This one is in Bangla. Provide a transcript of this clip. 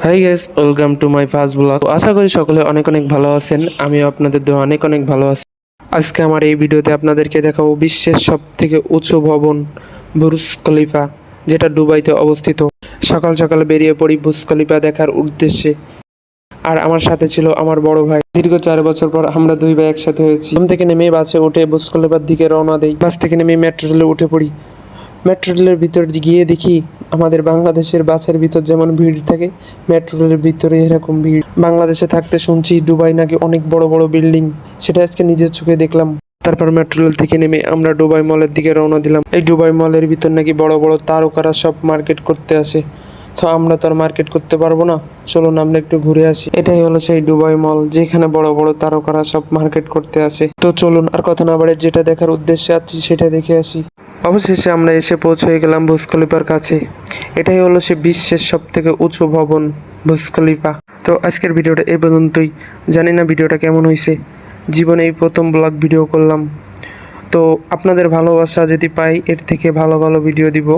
High guys, welcome to my first blog. আশা করি সকলে অনেক অনেক ভালো আছেন। আমিও আপনাদের দোয়া অনেক অনেক ভালো আছি। আজকে আমার এই ভিডিওতে আপনাদেরকে দেখাবো বিশ্বের সব থেকে উঁচু ভবন বুর্জ খলিফা, যেটা দুবাইতে অবস্থিত। সকাল সকাল বেরিয়ে পড়ি বুর্জ খলিফা দেখার উদ্দেশ্যে। আর আমার সাথে ছিল আমার বড় ভাই। দীর্ঘ 4 বছর পর আমরা দুই ভাই একসাথে হয়েছি। ঘুম থেকে নেমে বাসে উঠে বুর্জ খলিফার দিকে রওনা দেই। বাস থেকে নেমে মেট্রো রেলে উঠে পড়ি। মেট্রো রেলের ভিতর গিয়ে দেখি আমাদের বাংলাদেশের বাসের ভিতর যেমন ভিড় থাকে, মেট্রো রেলের ভিতরে এরকম ভিড়। বাংলাদেশে থাকতে শুনছি দুবাই নাকি অনেক বড় বড় বিল্ডিং, সেটা আজকে নিজের চোখে দেখলাম। তারপর মেট্রো রেল থেকে নেমে আমরা দুবাই মলের দিকে রওনা দিলাম। এই দুবাই মলের ভিতর নাকি বড় বড় তারকারা সব মার্কেট করতে আসে। তো আমরা তো আর মার্কেট করতে পারবো না, চলুন আমরা একটু ঘুরে আসি। এটাই হলো সেই দুবাই মল, যেখানে বড় বড় তারকারা সব মার্কেট করতে আসে। তো চলুন আর কথা না বাড়ে যেটা দেখার উদ্দেশ্যে আছি সেটা দেখে আসি। অবশেষে আমরা এসে পৌঁছে গেলাম বুর্জ খলিফার কাছে। এটাই হলো সে বিশ্বের সব থেকে উঁচু ভবন, বুর্জ খলিফা। তো আজকের ভিডিওটা এই পর্যন্তই। জানি না ভিডিওটা কেমন হয়েছে, জীবনে এই প্রথম ব্লগ ভিডিও করলাম। তো আপনাদের ভালোবাসা যদি পাই, এর থেকে ভালো ভালো ভিডিও দিব।